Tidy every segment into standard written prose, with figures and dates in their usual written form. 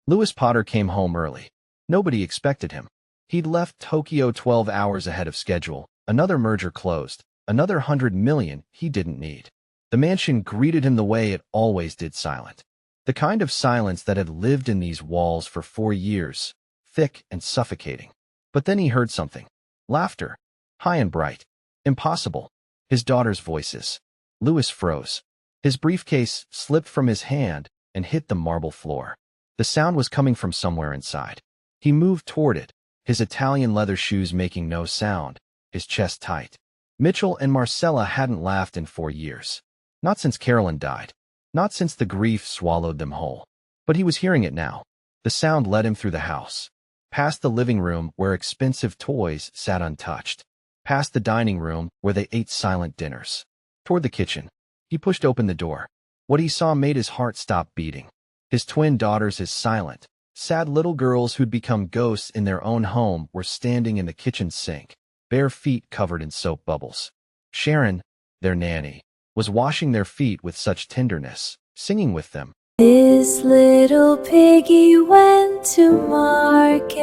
Lewis Potter came home early. Nobody expected him. He'd left Tokyo 12 hours ahead of schedule. Another merger closed. Another 100 million he didn't need. The mansion greeted him the way it always did, silent. The kind of silence that had lived in these walls for 4 years, thick and suffocating. But then he heard something. Laughter. High and bright. Impossible. His daughter's voices. Lewis froze. His briefcase slipped from his hand and hit the marble floor. The sound was coming from somewhere inside. He moved toward it, his Italian leather shoes making no sound, his chest tight. Mitchell and Marcella hadn't laughed in 4 years. Not since Carolyn died. Not since the grief swallowed them whole. But he was hearing it now. The sound led him through the house. Past the living room where expensive toys sat untouched. Past the dining room where they ate silent dinners. Toward the kitchen. He pushed open the door. What he saw made his heart stop beating. His twin daughters, his silent, sad little girls who'd become ghosts in their own home, were standing in the kitchen sink, bare feet covered in soap bubbles. Sharon, their nanny, was washing their feet with such tenderness, singing with them. This little piggy went to market.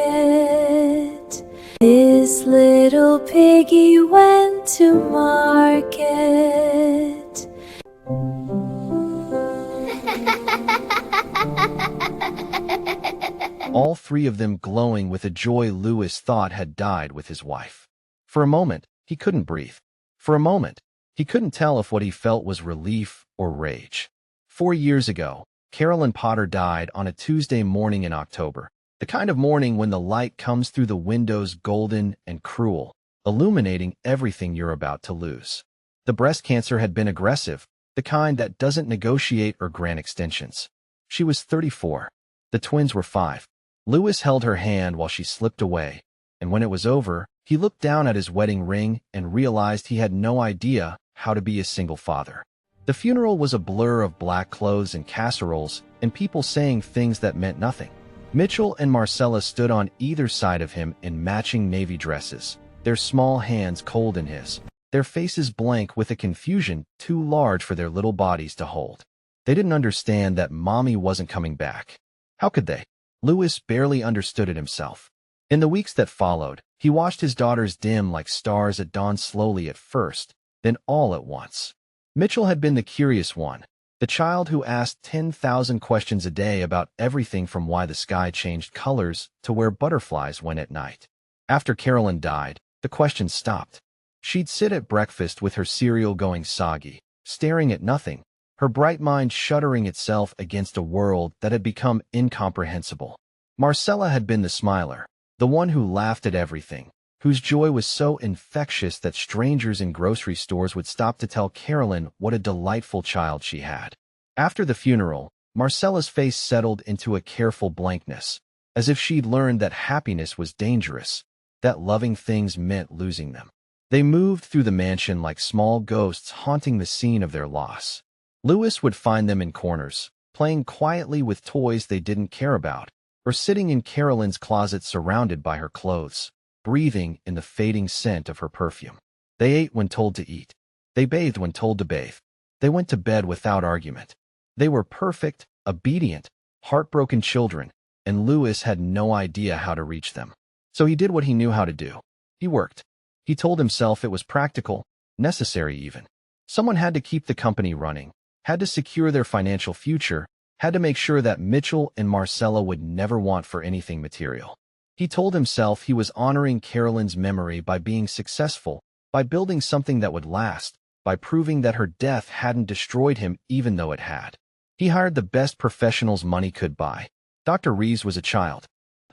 This little piggy went to market. All three of them glowing with a joy Lewis thought had died with his wife. For a moment, he couldn't breathe. For a moment, he couldn't tell if what he felt was relief or rage. 4 years ago, Carolyn Potter died on a Tuesday morning in October, the kind of morning when the light comes through the windows golden and cruel, illuminating everything you're about to lose. The breast cancer had been aggressive, the kind that doesn't negotiate or grant extensions. She was 34. The twins were 5. Lewis held her hand while she slipped away, and when it was over, he looked down at his wedding ring and realized he had no idea how to be a single father. The funeral was a blur of black clothes and casseroles and people saying things that meant nothing. Mitchell and Marcella stood on either side of him in matching navy dresses, their small hands cold in his, their faces blank with a confusion too large for their little bodies to hold. They didn't understand that Mommy wasn't coming back. How could they? Lewis barely understood it himself. In the weeks that followed, he watched his daughters dim like stars at dawn, slowly at first, then all at once. Mitchell had been the curious one, the child who asked 10,000 questions a day about everything from why the sky changed colors to where butterflies went at night. After Carolyn died, the questions stopped. She'd sit at breakfast with her cereal going soggy, staring at nothing, her bright mind shuddering itself against a world that had become incomprehensible. Marcella had been the smiler, the one who laughed at everything, whose joy was so infectious that strangers in grocery stores would stop to tell Carolyn what a delightful child she had. After the funeral, Marcella's face settled into a careful blankness, as if she'd learned that happiness was dangerous, that loving things meant losing them. They moved through the mansion like small ghosts haunting the scene of their loss. Lewis would find them in corners, playing quietly with toys they didn't care about, or sitting in Carolyn's closet surrounded by her clothes, breathing in the fading scent of her perfume. They ate when told to eat. They bathed when told to bathe. They went to bed without argument. They were perfect, obedient, heartbroken children, and Lewis had no idea how to reach them. So he did what he knew how to do. He worked. He told himself it was practical, necessary even. Someone had to keep the company running, had to secure their financial future, had to make sure that Mitchell and Marcella would never want for anything material. He told himself he was honoring Carolyn's memory by being successful, by building something that would last, by proving that her death hadn't destroyed him even though it had. He hired the best professionals money could buy. Dr. Reeves was a child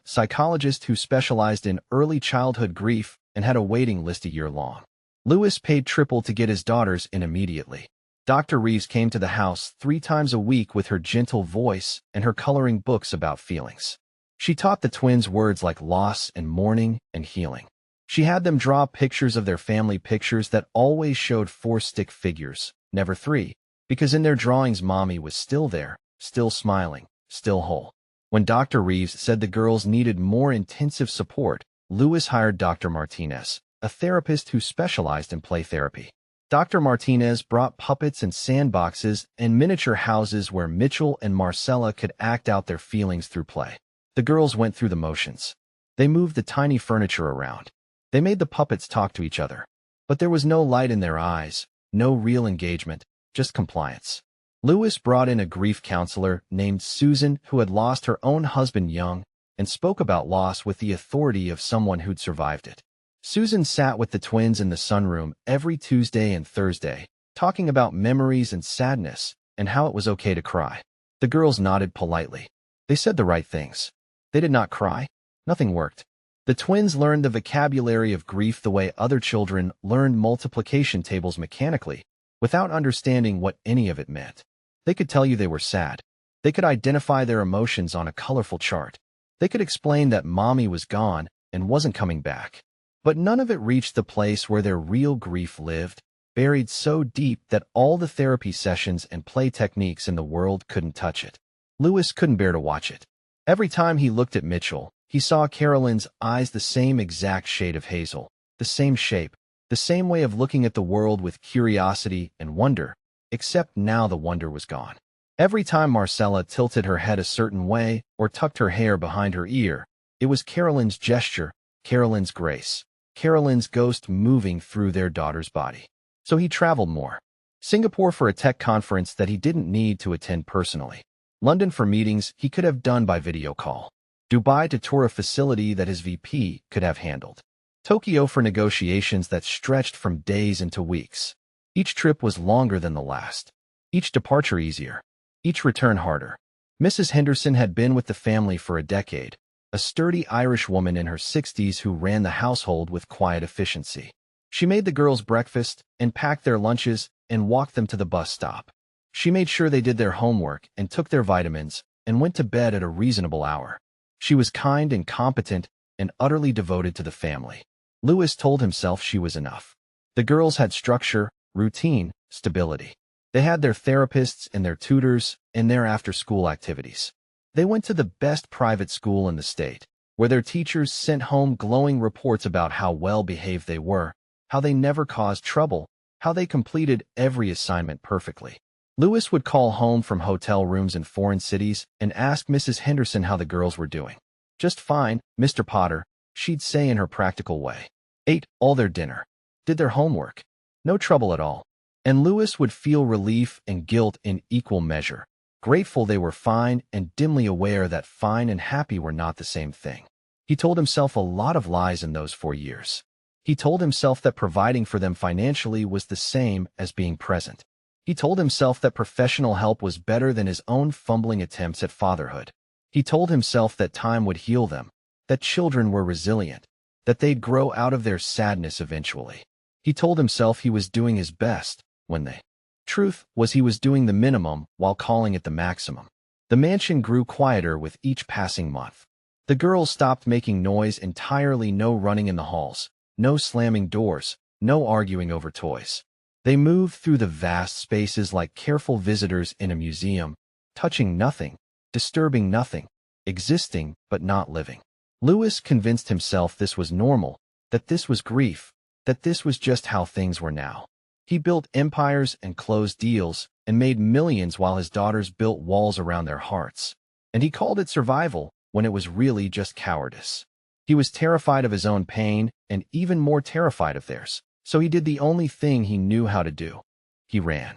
psychologist who specialized in early childhood grief and had a waiting list a year long. Lewis paid triple to get his daughters in immediately. Dr. Reeves came to the house 3 times a week with her gentle voice and her coloring books about feelings. She taught the twins words like loss and mourning and healing. She had them draw pictures of their family pictures that always showed 4 stick figures, never 3, because in their drawings Mommy was still there, still smiling, still whole. When Dr. Reeves said the girls needed more intensive support, Lewis hired Dr. Martinez, a therapist who specialized in play therapy. Dr. Martinez brought puppets and sandboxes and miniature houses where Mitchell and Marcella could act out their feelings through play. The girls went through the motions. They moved the tiny furniture around. They made the puppets talk to each other. But there was no light in their eyes, no real engagement, just compliance. Lewis brought in a grief counselor named Susan who had lost her own husband young and spoke about loss with the authority of someone who'd survived it. Susan sat with the twins in the sunroom every Tuesday and Thursday, talking about memories and sadness and how it was okay to cry. The girls nodded politely. They said the right things. They did not cry. Nothing worked. The twins learned the vocabulary of grief the way other children learned multiplication tables mechanically, without understanding what any of it meant. They could tell you they were sad. They could identify their emotions on a colorful chart. They could explain that mommy was gone and wasn't coming back. But none of it reached the place where their real grief lived, buried so deep that all the therapy sessions and play techniques in the world couldn't touch it. Lewis couldn't bear to watch it. Every time he looked at Mitchell, he saw Carolyn's eyes the same exact shade of hazel, the same shape, the same way of looking at the world with curiosity and wonder, except now the wonder was gone. Every time Marcella tilted her head a certain way or tucked her hair behind her ear, it was Carolyn's gesture, Carolyn's grace, Carolyn's ghost moving through their daughter's body. So he traveled more. Singapore for a tech conference that he didn't need to attend personally. London for meetings he could have done by video call. Dubai to tour a facility that his VP could have handled. Tokyo for negotiations that stretched from days into weeks. Each trip was longer than the last. Each departure easier. Each return harder. Mrs. Henderson had been with the family for a decade, a sturdy Irish woman in her 60s who ran the household with quiet efficiency. She made the girls breakfast and packed their lunches and walked them to the bus stop. She made sure they did their homework and took their vitamins and went to bed at a reasonable hour. She was kind and competent and utterly devoted to the family. Lewis told himself she was enough. The girls had structure, routine, stability. They had their therapists and their tutors and their after-school activities. They went to the best private school in the state, where their teachers sent home glowing reports about how well-behaved they were, how they never caused trouble, how they completed every assignment perfectly. Lewis would call home from hotel rooms in foreign cities and ask Mrs. Henderson how the girls were doing. Just fine, Mr. Potter, she'd say in her practical way. Ate all their dinner. Did their homework. No trouble at all. And Lewis would feel relief and guilt in equal measure, grateful they were fine and dimly aware that fine and happy were not the same thing. He told himself a lot of lies in those 4 years. He told himself that providing for them financially was the same as being present. He told himself that professional help was better than his own fumbling attempts at fatherhood. He told himself that time would heal them, that children were resilient, that they'd grow out of their sadness eventually. He told himself he was doing his best when they. Truth was he was doing the minimum while calling it the maximum. The mansion grew quieter with each passing month. The girls stopped making noise entirely, no running in the halls, no slamming doors, no arguing over toys. They moved through the vast spaces like careful visitors in a museum, touching nothing, disturbing nothing, existing but not living. Lewis convinced himself this was normal, that this was grief, that this was just how things were now. He built empires and closed deals and made millions while his daughters built walls around their hearts. And he called it survival when it was really just cowardice. He was terrified of his own pain and even more terrified of theirs. So he did the only thing he knew how to do. He ran.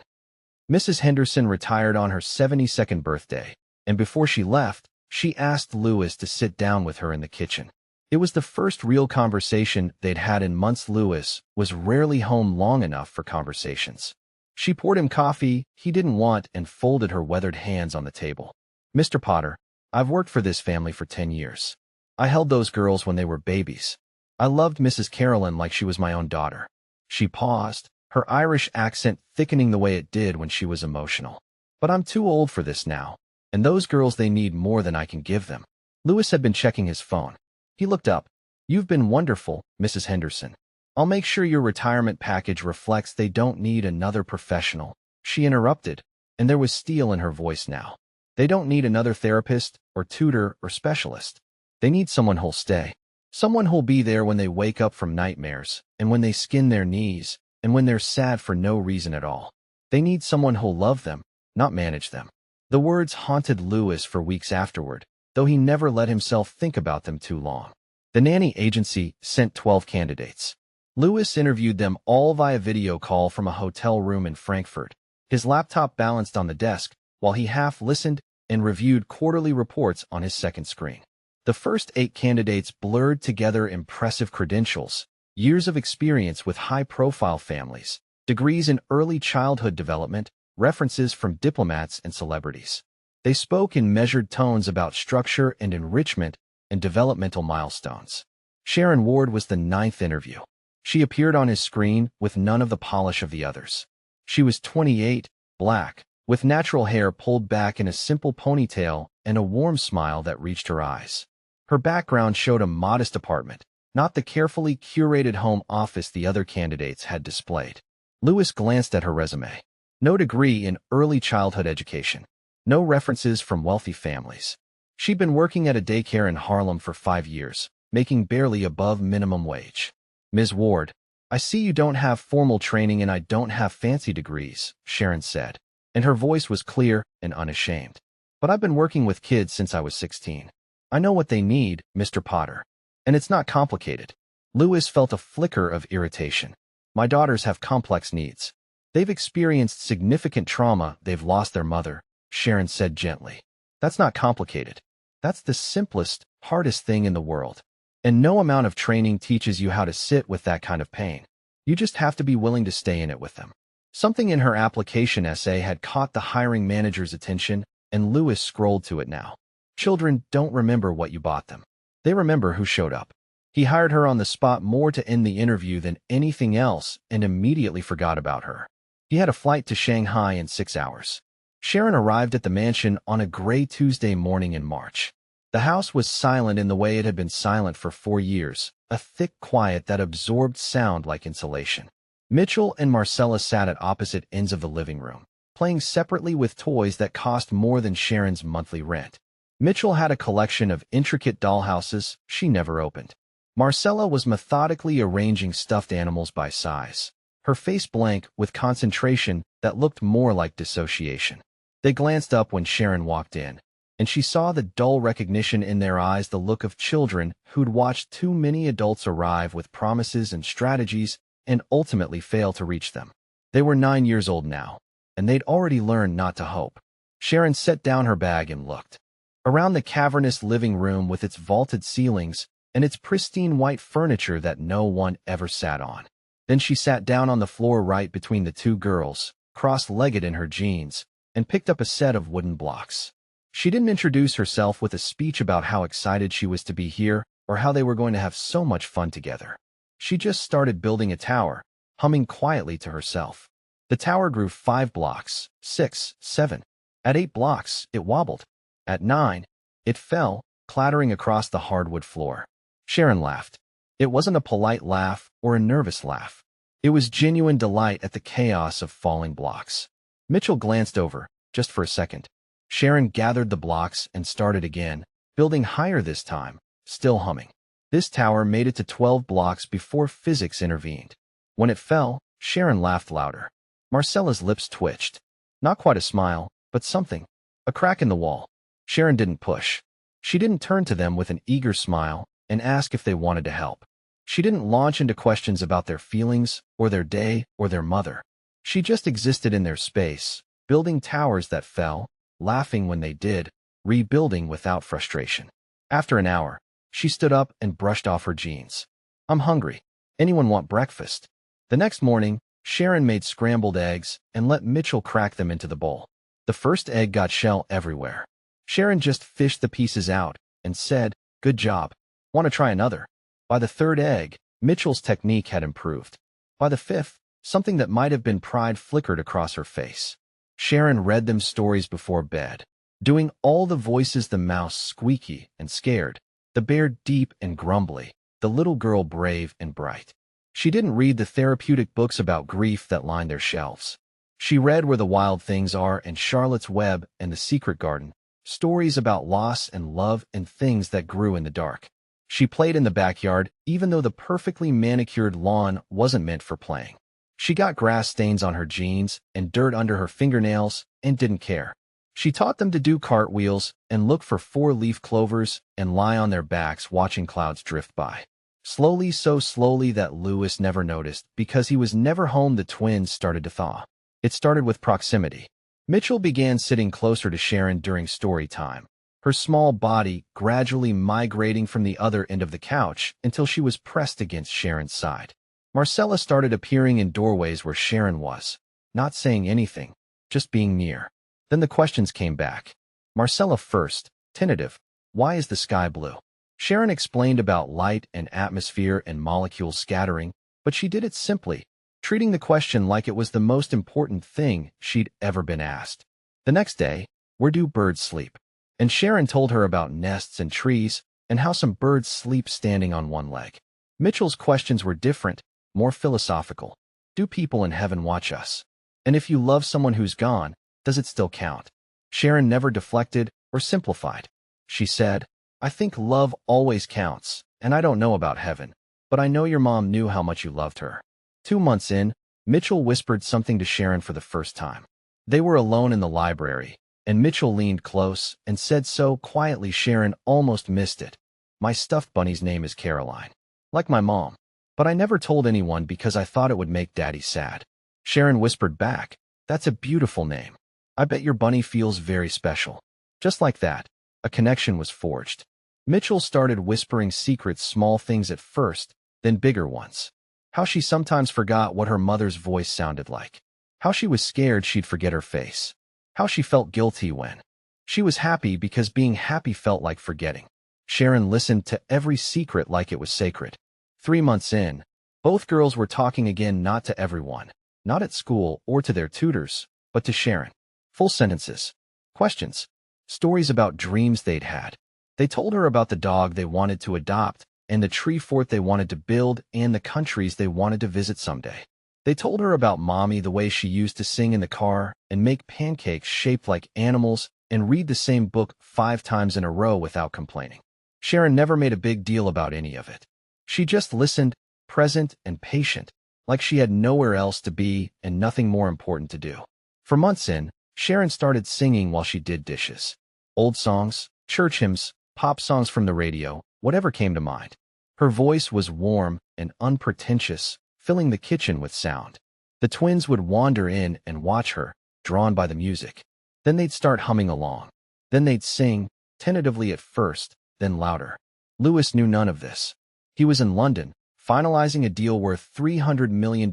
Mrs. Henderson retired on her 72nd birthday, and before she left, she asked Lewis to sit down with her in the kitchen. It was the first real conversation they'd had in months. Lewis was rarely home long enough for conversations. She poured him coffee he didn't want and folded her weathered hands on the table. Mr. Potter, I've worked for this family for 10 years. I held those girls when they were babies. I loved Mrs. Carolyn like she was my own daughter. She paused, her Irish accent thickening the way it did when she was emotional. But I'm too old for this now, and those girls, they need more than I can give them. Lewis had been checking his phone. He looked up. You've been wonderful, Mrs. Henderson. I'll make sure your retirement package reflects they don't need another professional. She interrupted, and there was steel in her voice now. They don't need another therapist or tutor or specialist. They need someone who'll stay. Someone who'll be there when they wake up from nightmares and when they skin their knees and when they're sad for no reason at all. They need someone who'll love them, not manage them. The words haunted Lewis for weeks afterward, though he never let himself think about them too long. The nanny agency sent 12 candidates. Lewis interviewed them all via video call from a hotel room in Frankfurt, his laptop balanced on the desk, while he half-listened and reviewed quarterly reports on his second screen. The first 8 candidates blurred together impressive credentials, years of experience with high-profile families, degrees in early childhood development, references from diplomats and celebrities. They spoke in measured tones about structure and enrichment and developmental milestones. Sharon Ward was the 9th interview. She appeared on his screen with none of the polish of the others. She was 28, black, with natural hair pulled back in a simple ponytail and a warm smile that reached her eyes. Her background showed a modest apartment, not the carefully curated home office the other candidates had displayed. Lewis glanced at her resume. No degree in early childhood education. No references from wealthy families. She'd been working at a daycare in Harlem for 5 years, making barely above minimum wage. "Ms. Ward, I see you don't have formal training and I don't have fancy degrees," Sharon said, and her voice was clear and unashamed. "But I've been working with kids since I was 16. I know what they need, Mr. Potter. And it's not complicated." Lewis felt a flicker of irritation. "My daughters have complex needs. They've experienced significant trauma, they've lost their mother," Sharon said gently. "That's not complicated. That's the simplest, hardest thing in the world. And no amount of training teaches you how to sit with that kind of pain. You just have to be willing to stay in it with them." Something in her application essay had caught the hiring manager's attention, and Lewis scrolled to it now. Children don't remember what you bought them. They remember who showed up. He hired her on the spot more to end the interview than anything else and immediately forgot about her. He had a flight to Shanghai in 6 hours. Sharon arrived at the mansion on a gray Tuesday morning in March. The house was silent in the way it had been silent for 4 years, a thick quiet that absorbed sound like insulation. Mitchell and Marcella sat at opposite ends of the living room, playing separately with toys that cost more than Sharon's monthly rent. Mitchell had a collection of intricate dollhouses she never opened. Marcella was methodically arranging stuffed animals by size, her face blank with concentration that looked more like dissociation. They glanced up when Sharon walked in, and she saw the dull recognition in their eyes, the look of children who'd watched too many adults arrive with promises and strategies and ultimately fail to reach them. They were 9 years old now, and they'd already learned not to hope. Sharon set down her bag and looked. Around the cavernous living room with its vaulted ceilings and its pristine white furniture that no one ever sat on. Then she sat down on the floor right between the 2 girls, cross-legged in her jeans, and picked up a set of wooden blocks. She didn't introduce herself with a speech about how excited she was to be here or how they were going to have so much fun together. She just started building a tower, humming quietly to herself. The tower grew 5 blocks, 6, 7. At 8 blocks, it wobbled. At 9, it fell, clattering across the hardwood floor. Sharon laughed. It wasn't a polite laugh or a nervous laugh. It was genuine delight at the chaos of falling blocks. Mitchell glanced over, just for a second. Sharon gathered the blocks and started again, building higher this time, still humming. This tower made it to 12 blocks before physics intervened. When it fell, Sharon laughed louder. Marcella's lips twitched. Not quite a smile, but something. A crack in the wall. Sharon didn't push. She didn't turn to them with an eager smile and ask if they wanted to help. She didn't launch into questions about their feelings or their day or their mother. She just existed in their space, building towers that fell, laughing when they did, rebuilding without frustration. After an hour, she stood up and brushed off her jeans. "I'm hungry. Anyone want breakfast?" The next morning, Sharon made scrambled eggs and let Mitchell crack them into the bowl. The first egg got shell everywhere. Sharon just fished the pieces out and said, "Good job. Want to try another?" By the third egg, Mitchell's technique had improved. By the fifth, something that might have been pride flickered across her face. Sharon read them stories before bed, doing all the voices: the mouse squeaky and scared, the bear deep and grumbly, the little girl brave and bright. She didn't read the therapeutic books about grief that lined their shelves. She read Where the Wild Things Are and Charlotte's Web and The Secret Garden, stories about loss and love and things that grew in the dark. She played in the backyard, even though the perfectly manicured lawn wasn't meant for playing. She got grass stains on her jeans and dirt under her fingernails and didn't care. She taught them to do cartwheels and look for four-leaf clovers and lie on their backs watching clouds drift by. Slowly, so slowly that Louis never noticed because he was never home, the twins started to thaw. It started with proximity. Mitchell began sitting closer to Sharon during story time, her small body gradually migrating from the other end of the couch until she was pressed against Sharon's side. Marcella started appearing in doorways where Sharon was, not saying anything, just being near. Then the questions came back. Marcella first, tentative. Why is the sky blue? Sharon explained about light and atmosphere and molecules scattering, but she did it simply, treating the question like it was the most important thing she'd ever been asked. The next day, where do birds sleep? And Sharon told her about nests and trees and how some birds sleep standing on one leg. Mitchell's questions were different, more philosophical. Do people in heaven watch us? And if you love someone who's gone, does it still count? Sharon never deflected or simplified. She said, I think love always counts, and I don't know about heaven, but I know your mom knew how much you loved her. 2 months in, Mitchell whispered something to Sharon for the first time. They were alone in the library, and Mitchell leaned close and said so quietly Sharon almost missed it. My stuffed bunny's name is Caroline. Like my mom. But I never told anyone because I thought it would make Daddy sad. Sharon whispered back, that's a beautiful name. I bet your bunny feels very special. Just like that, a connection was forged. Mitchell started whispering secrets, small things at first, then bigger ones. How she sometimes forgot what her mother's voice sounded like. How she was scared she'd forget her face. How she felt guilty when she was happy because being happy felt like forgetting. Sharon listened to every secret like it was sacred. 3 months in, both girls were talking again, not to everyone, not at school or to their tutors, but to Sharon. Full sentences, questions, stories about dreams they'd had. They told her about the dog they wanted to adopt and the tree fort they wanted to build and the countries they wanted to visit someday. They told her about Mommy, the way she used to sing in the car and make pancakes shaped like animals and read the same book 5 times in a row without complaining. Sharon never made a big deal about any of it. She just listened, present and patient, like she had nowhere else to be and nothing more important to do. For months in, Sharon started singing while she did dishes. Old songs, church hymns, pop songs from the radio, whatever came to mind. Her voice was warm and unpretentious, filling the kitchen with sound. The twins would wander in and watch her, drawn by the music. Then they'd start humming along. Then they'd sing, tentatively at first, then louder. Louis knew none of this. He was in London, finalizing a deal worth $300 million,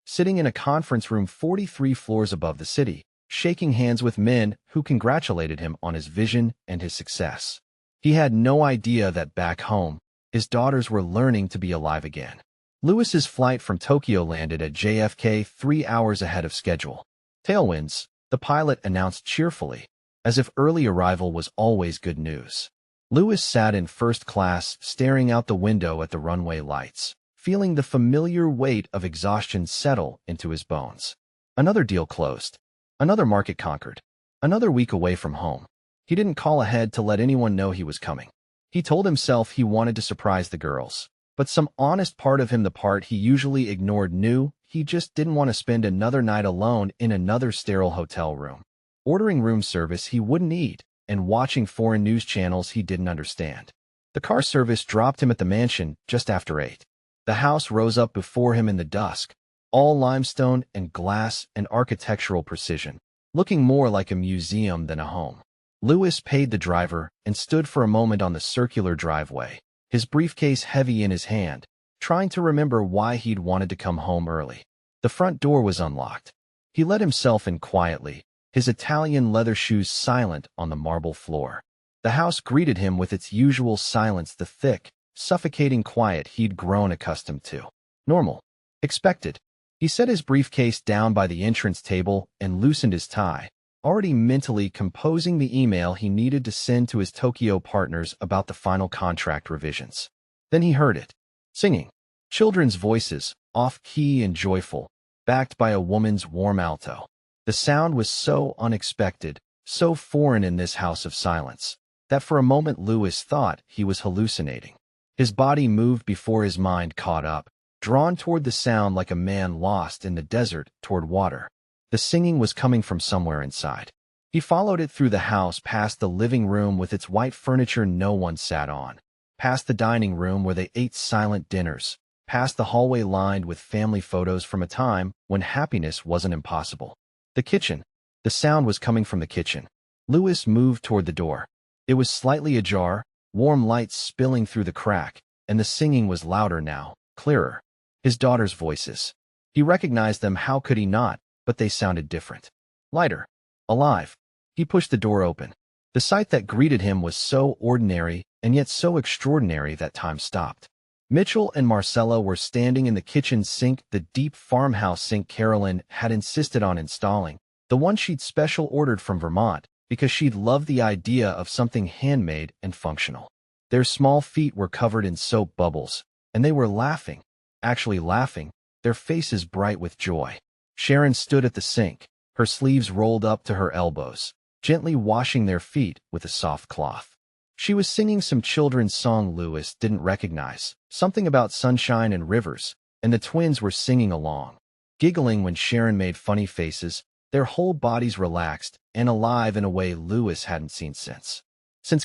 sitting in a conference room 43 floors above the city, shaking hands with men who congratulated him on his vision and his success. He had no idea that back home, his daughters were learning to be alive again. Louis's flight from Tokyo landed at JFK 3 hours ahead of schedule. Tailwinds, the pilot announced cheerfully, as if early arrival was always good news. Louis sat in first class, staring out the window at the runway lights, feeling the familiar weight of exhaustion settle into his bones. Another deal closed. Another market conquered. Another week away from home. He didn't call ahead to let anyone know he was coming. He told himself he wanted to surprise the girls, but some honest part of him, the part he usually ignored, knew he just didn't want to spend another night alone in another sterile hotel room, ordering room service he wouldn't eat and watching foreign news channels he didn't understand. The car service dropped him at the mansion just after 8. The house rose up before him in the dusk, all limestone and glass and architectural precision, looking more like a museum than a home. Louis paid the driver and stood for a moment on the circular driveway, his briefcase heavy in his hand, trying to remember why he'd wanted to come home early. The front door was unlocked. He let himself in quietly, his Italian leather shoes silent on the marble floor. The house greeted him with its usual silence, the thick, suffocating quiet he'd grown accustomed to. Normal. Expected. He set his briefcase down by the entrance table and loosened his tie, already mentally composing the email he needed to send to his Tokyo partners about the final contract revisions. Then he heard it. Singing. Children's voices, off-key and joyful, backed by a woman's warm alto. The sound was so unexpected, so foreign in this house of silence, that for a moment Louis thought he was hallucinating. His body moved before his mind caught up, drawn toward the sound like a man lost in the desert toward water. The singing was coming from somewhere inside. He followed it through the house, past the living room with its white furniture no one sat on, past the dining room where they ate silent dinners, past the hallway lined with family photos from a time when happiness wasn't impossible. The kitchen. The sound was coming from the kitchen. Louis moved toward the door. It was slightly ajar, warm light spilling through the crack, and the singing was louder now, clearer. His daughter's voices. He recognized them, how could he not, but they sounded different. Lighter. Alive. He pushed the door open. The sight that greeted him was so ordinary and yet so extraordinary that time stopped. Mitchell and Marcella were standing in the kitchen sink, the deep farmhouse sink Carolyn had insisted on installing, the one she'd special ordered from Vermont because she'd loved the idea of something handmade and functional. Their small feet were covered in soap bubbles, and they were laughing, actually laughing, their faces bright with joy. Sharon stood at the sink, her sleeves rolled up to her elbows, gently washing their feet with a soft cloth. She was singing some children's song Louis didn't recognize, something about sunshine and rivers, and the twins were singing along, giggling when Sharon made funny faces, their whole bodies relaxed and alive in a way Louis hadn't seen since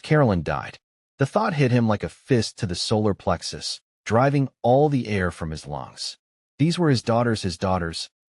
Carolyn died. The thought hit him like a fist to the solar plexus, driving all the air from his lungs. These were his daughters,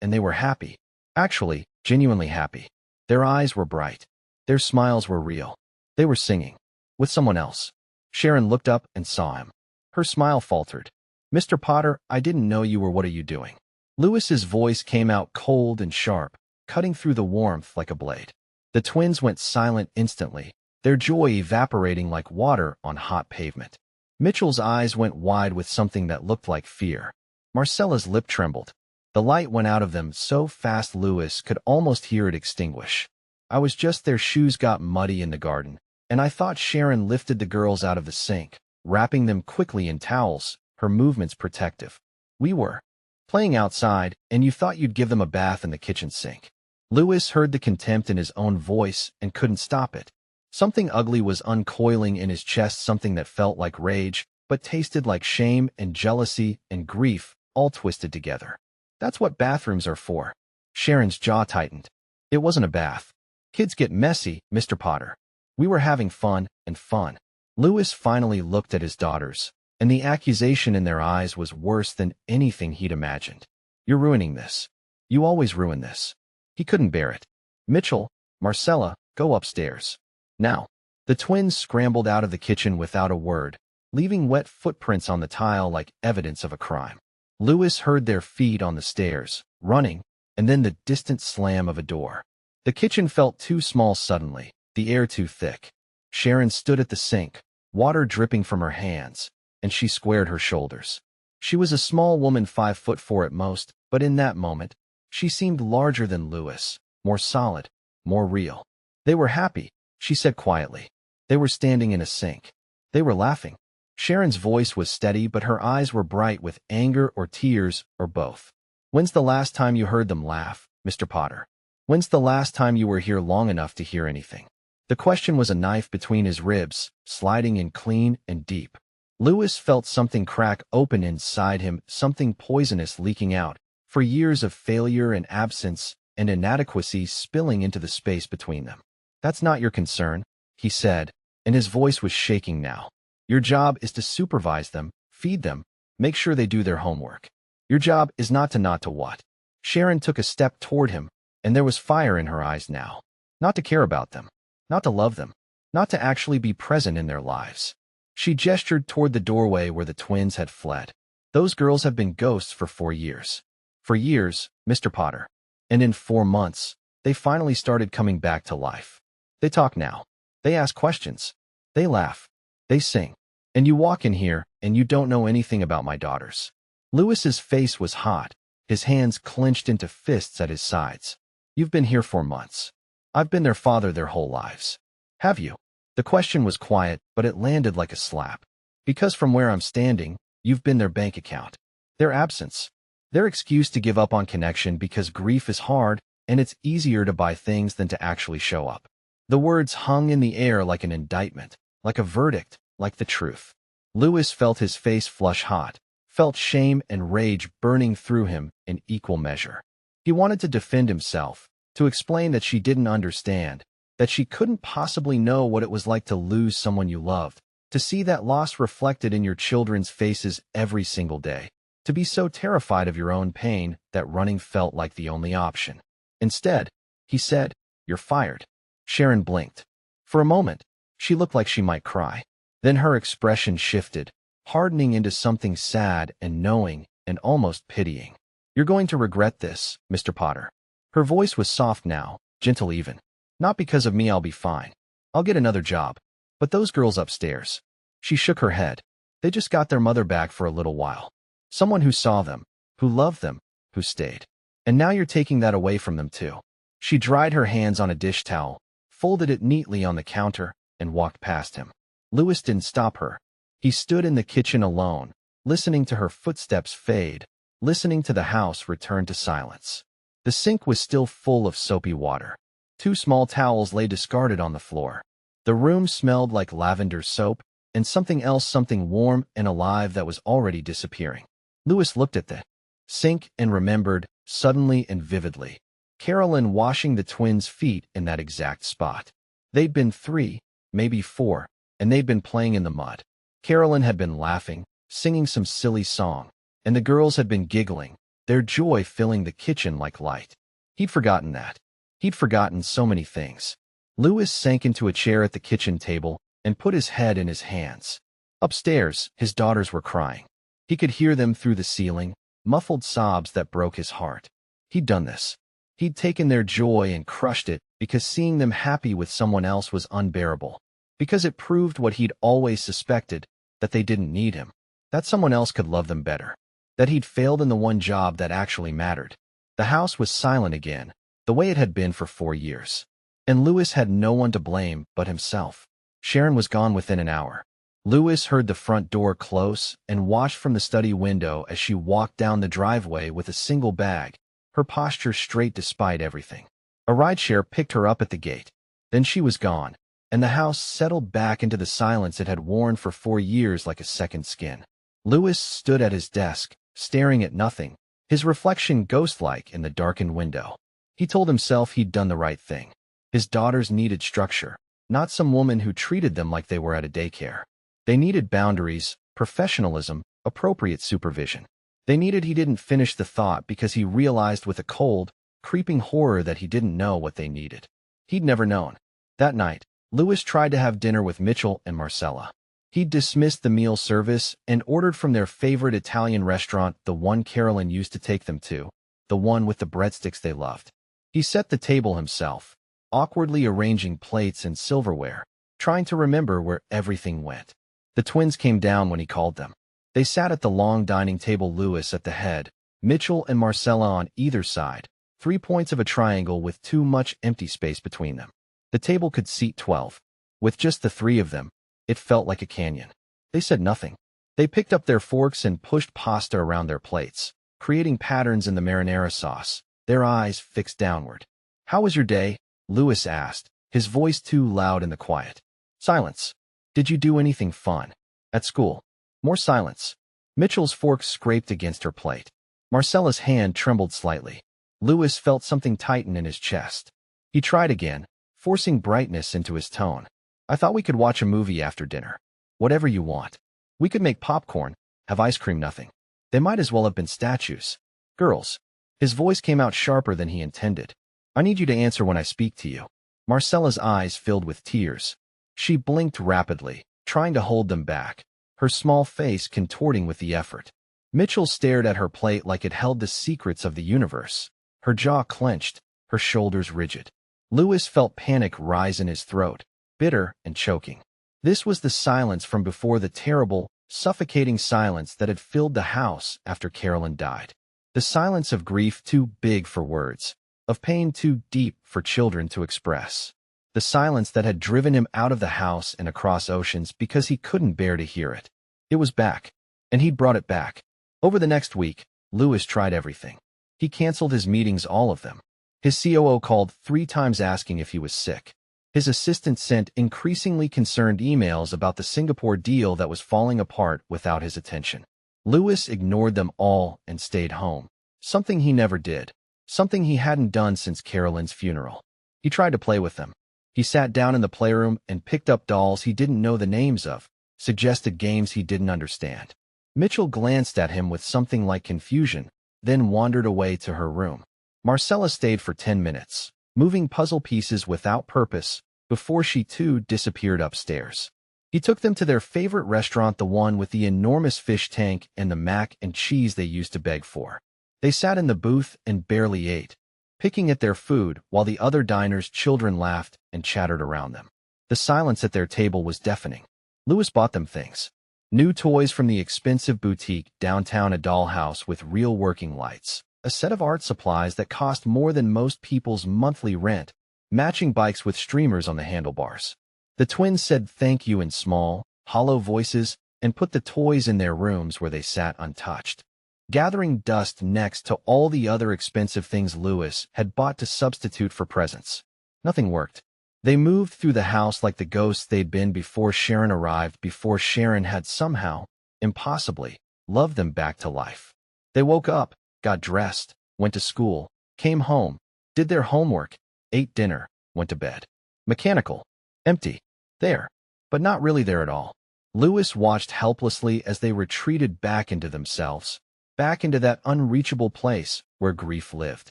and they were happy. Actually, genuinely happy. Their eyes were bright. Their smiles were real. They were singing. With someone else. Sharon looked up and saw him. Her smile faltered. "Mr. Potter, I didn't know you were. What are you doing?" Louis's voice came out cold and sharp, cutting through the warmth like a blade. The twins went silent instantly, their joy evaporating like water on hot pavement. Mitchell's eyes went wide with something that looked like fear. Marcella's lip trembled. The light went out of them so fast Louis could almost hear it extinguish. Their shoes got muddy in the garden, and I thought Sharon lifted the girls out of the sink, wrapping them quickly in towels, her movements protective. We were playing outside, and you thought you'd give them a bath in the kitchen sink. Louis heard the contempt in his own voice and couldn't stop it. Something ugly was uncoiling in his chest, something that felt like rage, but tasted like shame and jealousy and grief, all twisted together. That's what bathrooms are for. Sharon's jaw tightened. It wasn't a bath. Kids get messy, Mr. Potter. We were having fun, and fun. Louis finally looked at his daughters, and the accusation in their eyes was worse than anything he'd imagined. You're ruining this. You always ruin this. He couldn't bear it. Mitchell, Marcella, go upstairs. Now. The twins scrambled out of the kitchen without a word, leaving wet footprints on the tile like evidence of a crime. Louis heard their feet on the stairs, running, and then the distant slam of a door. The kitchen felt too small suddenly, the air too thick. Sharon stood at the sink, water dripping from her hands, and she squared her shoulders. She was a small woman, 5'4" at most, but in that moment, she seemed larger than Louis, more solid, more real. They were happy, she said quietly. They were standing in a sink. They were laughing. Sharon's voice was steady, but her eyes were bright with anger or tears or both. When's the last time you heard them laugh, Mr. Potter? When's the last time you were here long enough to hear anything? The question was a knife between his ribs, sliding in clean and deep. Louis felt something crack open inside him, something poisonous leaking out, for years of failure and absence and inadequacy spilling into the space between them. That's not your concern, he said, and his voice was shaking now. Your job is to supervise them, feed them, make sure they do their homework. Your job is not to what? Sharon took a step toward him, and there was fire in her eyes now. Not to care about them, not to love them, not to actually be present in their lives. She gestured toward the doorway where the twins had fled. Those girls have been ghosts for 4 years. For years, Mr. Potter. And in 4 months, they finally started coming back to life. They talk now. They ask questions. They laugh. They sing. And you walk in here, and you don't know anything about my daughters. Louis's face was hot, his hands clenched into fists at his sides. You've been here 4 months. I've been their father their whole lives. Have you? The question was quiet, but it landed like a slap. Because from where I'm standing, you've been their bank account. Their absence. Their excuse to give up on connection because grief is hard, and it's easier to buy things than to actually show up. The words hung in the air like an indictment, like a verdict, like the truth. Louis felt his face flush hot, felt shame and rage burning through him in equal measure. He wanted to defend himself, to explain that she didn't understand, that she couldn't possibly know what it was like to lose someone you loved, to see that loss reflected in your children's faces every single day, to be so terrified of your own pain that running felt like the only option. Instead, he said, "You're fired." Sharon blinked. For a moment, she looked like she might cry. Then her expression shifted, hardening into something sad and knowing and almost pitying. "You're going to regret this, Mr. Potter." Her voice was soft now, gentle even. "Not because of me, I'll be fine. I'll get another job. But those girls upstairs." She shook her head. "They just got their mother back for a little while. Someone who saw them, who loved them, who stayed. And now you're taking that away from them too." She dried her hands on a dish towel, folded it neatly on the counter, and walked past him. Louis didn't stop her. He stood in the kitchen alone, listening to her footsteps fade, listening to the house return to silence. The sink was still full of soapy water. 2 small towels lay discarded on the floor. The room smelled like lavender soap, and something warm and alive that was already disappearing. Louis looked at the sink and remembered, suddenly and vividly, Carolyn washing the twins' feet in that exact spot. They'd been 3, maybe 4, and they'd been playing in the mud. Carolyn had been laughing, singing some silly song, and the girls had been giggling, their joy filling the kitchen like light. He'd forgotten that. He'd forgotten so many things. Louis sank into a chair at the kitchen table and put his head in his hands. Upstairs, his daughters were crying. He could hear them through the ceiling, muffled sobs that broke his heart. He'd done this. He'd taken their joy and crushed it because seeing them happy with someone else was unbearable. Because it proved what he'd always suspected, that they didn't need him. That someone else could love them better. That he'd failed in the one job that actually mattered. The house was silent again, the way it had been for 4 years. And Louis had no one to blame but himself. Sharon was gone within an hour. Louis heard the front door close and watched from the study window as she walked down the driveway with a single bag, her posture straight despite everything. A rideshare picked her up at the gate. Then she was gone, and the house settled back into the silence it had worn for 4 years like a second skin. Louis stood at his desk, staring at nothing, his reflection ghost-like in the darkened window. He told himself he'd done the right thing. His daughters needed structure, not some woman who treated them like they were at a daycare. They needed boundaries, professionalism, appropriate supervision. They needed he didn't finish the thought because he realized with a cold, creeping horror that he didn't know what they needed. He'd never known. That night, Louis tried to have dinner with Mitchell and Marcella. He'd dismissed the meal service and ordered from their favorite Italian restaurant, the one Carolyn used to take them to, the one with the breadsticks they loved. He set the table himself, awkwardly arranging plates and silverware, trying to remember where everything went. The twins came down when he called them. They sat at the long dining table, Louis at the head, Mitchell and Marcella on either side, 3 points of a triangle with too much empty space between them. The table could seat 12. With just the 3 of them, it felt like a canyon. They said nothing. They picked up their forks and pushed pasta around their plates, creating patterns in the marinara sauce, their eyes fixed downward. "How was your day?" Louis asked, his voice too loud in the quiet. Silence. "Did you do anything fun? At school?" More silence. Mitchell's fork scraped against her plate. Marcella's hand trembled slightly. Louis felt something tighten in his chest. He tried again, forcing brightness into his tone. "I thought we could watch a movie after dinner. Whatever you want. We could make popcorn, have ice cream, nothing. They might as well have been statues. Girls." His voice came out sharper than he intended. "I need you to answer when I speak to you." Marcella's eyes filled with tears. She blinked rapidly, trying to hold them back, her small face contorting with the effort. Mitchell stared at her plate like it held the secrets of the universe, her jaw clenched, her shoulders rigid. Louis felt panic rise in his throat, bitter and choking. This was the silence from before, the terrible, suffocating silence that had filled the house after Carolyn died. The silence of grief too big for words, of pain too deep for children to express. The silence that had driven him out of the house and across oceans because he couldn't bear to hear it. It was back, and he'd brought it back. Over the next week, Louis tried everything. He canceled his meetings, all of them. His COO called 3 times asking if he was sick. His assistant sent increasingly concerned emails about the Singapore deal that was falling apart without his attention. Louis ignored them all and stayed home. Something he never did. Something he hadn't done since Carolyn's funeral. He tried to play with them. He sat down in the playroom and picked up dolls he didn't know the names of, suggested games he didn't understand. Mitchell glanced at him with something like confusion, then wandered away to her room. Marcella stayed for 10 minutes, moving puzzle pieces without purpose, before she too disappeared upstairs. He took them to their favorite restaurant, the one with the enormous fish tank and the mac and cheese they used to beg for. They sat in the booth and barely ate, picking at their food while the other diners' children laughed and chattered around them. The silence at their table was deafening. Louis bought them things. New toys from the expensive boutique downtown, a dollhouse with real working lights, a set of art supplies that cost more than most people's monthly rent, matching bikes with streamers on the handlebars. The twins said thank you in small, hollow voices and put the toys in their rooms where they sat untouched, gathering dust next to all the other expensive things Louis had bought to substitute for presents. Nothing worked. They moved through the house like the ghosts they'd been before Sharon arrived, before Sharon had somehow, impossibly, loved them back to life. They woke up, got dressed, went to school, came home, did their homework, ate dinner, went to bed. Mechanical. Empty. There. But not really there at all. Louis watched helplessly as they retreated back into themselves, back into that unreachable place where grief lived.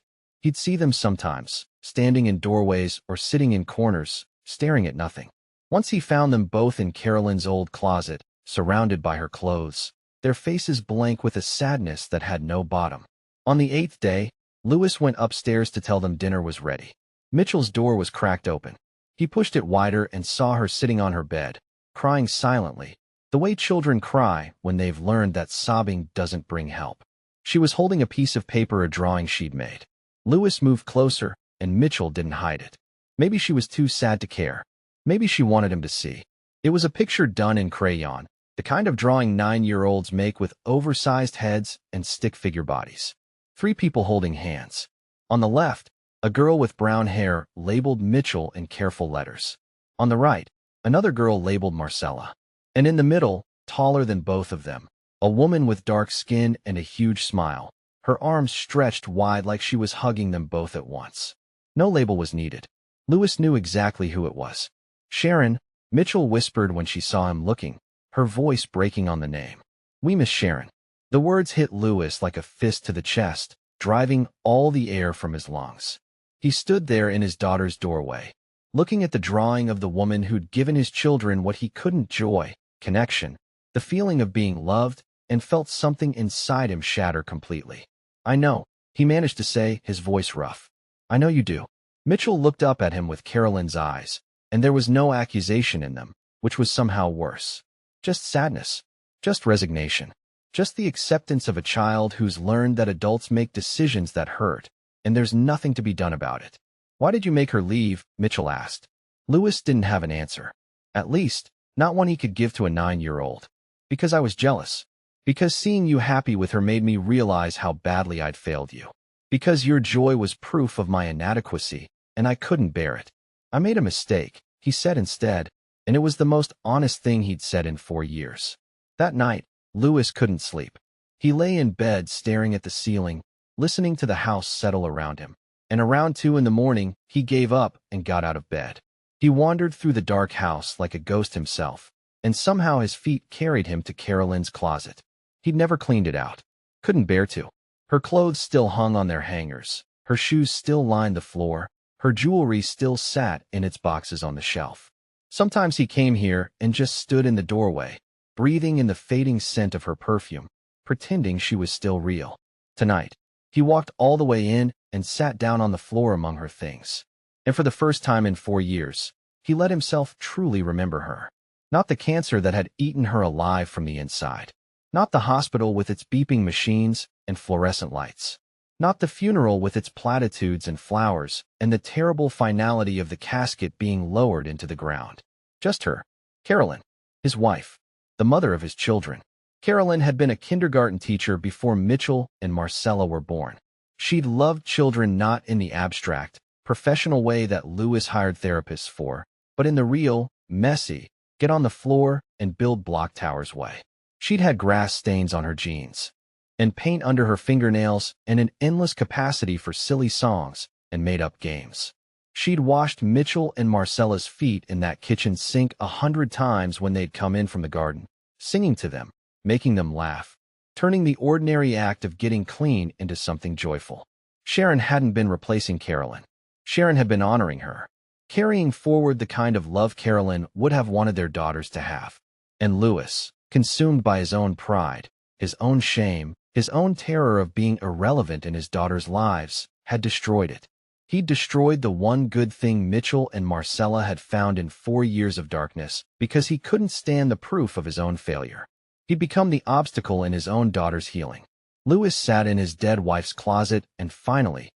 He'd see them sometimes, standing in doorways or sitting in corners, staring at nothing. Once he found them both in Carolyn's old closet, surrounded by her clothes, their faces blank with a sadness that had no bottom. On the 8th day, Louis went upstairs to tell them dinner was ready. Mitchell's door was cracked open. He pushed it wider and saw her sitting on her bed, crying silently, the way children cry when they've learned that sobbing doesn't bring help. She was holding a piece of paper, a drawing she'd made. Louis moved closer, and Mitchell didn't hide it. Maybe she was too sad to care. Maybe she wanted him to see. It was a picture done in crayon, the kind of drawing 9-year-olds make with oversized heads and stick figure bodies. 3 people holding hands. On the left, a girl with brown hair labeled Mitchell in careful letters. On the right, another girl labeled Marcella. And in the middle, taller than both of them, a woman with dark skin and a huge smile, her arms stretched wide like she was hugging them both at once. No label was needed. Louis knew exactly who it was. Sharon, Mitchell whispered when she saw him looking, her voice breaking on the name. We miss Sharon. The words hit Louis like a fist to the chest, driving all the air from his lungs. He stood there in his daughter's doorway, looking at the drawing of the woman who'd given his children what he couldn't: joy, connection, the feeling of being loved, and felt something inside him shatter completely. I know, he managed to say, his voice rough. I know you do. Mitchell looked up at him with Carolyn's eyes, and there was no accusation in them, which was somehow worse. Just sadness. Just resignation. Just the acceptance of a child who's learned that adults make decisions that hurt, and there's nothing to be done about it. Why did you make her leave? Mitchell asked. Louis didn't have an answer. At least, not one he could give to a 9-year-old. Because I was jealous. Because seeing you happy with her made me realize how badly I'd failed you. Because your joy was proof of my inadequacy, and I couldn't bear it. I made a mistake, he said instead, and it was the most honest thing he'd said in 4 years. That night, Louis couldn't sleep. He lay in bed staring at the ceiling, listening to the house settle around him. And around 2 in the morning, he gave up and got out of bed. He wandered through the dark house like a ghost himself, and somehow his feet carried him to Carolyn's closet. He'd never cleaned it out. Couldn't bear to. Her clothes still hung on their hangers, her shoes still lined the floor, her jewelry still sat in its boxes on the shelf. Sometimes he came here and just stood in the doorway, breathing in the fading scent of her perfume, pretending she was still real. Tonight, he walked all the way in and sat down on the floor among her things. And for the first time in 4 years, he let himself truly remember her. Not the cancer that had eaten her alive from the inside. Not the hospital with its beeping machines and fluorescent lights. Not the funeral with its platitudes and flowers and the terrible finality of the casket being lowered into the ground. Just her. Carolyn. His wife. The mother of his children. Carolyn had been a kindergarten teacher before Mitchell and Marcella were born. She'd loved children not in the abstract, professional way that Louis hired therapists for, but in the real, messy, get on the floor and build block towers way. She'd had grass stains on her jeans, and paint under her fingernails, and an endless capacity for silly songs and made-up games. She'd washed Mitchell and Marcella's feet in that kitchen sink 100 times when they'd come in from the garden, singing to them, making them laugh, turning the ordinary act of getting clean into something joyful. Sharon hadn't been replacing Carolyn. Sharon had been honoring her, carrying forward the kind of love Carolyn would have wanted their daughters to have. And Louis, consumed by his own pride, his own shame, his own terror of being irrelevant in his daughters' lives, had destroyed it. He'd destroyed the one good thing Mitchell and Marcella had found in 4 years of darkness because he couldn't stand the proof of his own failure. He'd become the obstacle in his own daughter's healing. Louis sat in his dead wife's closet and finally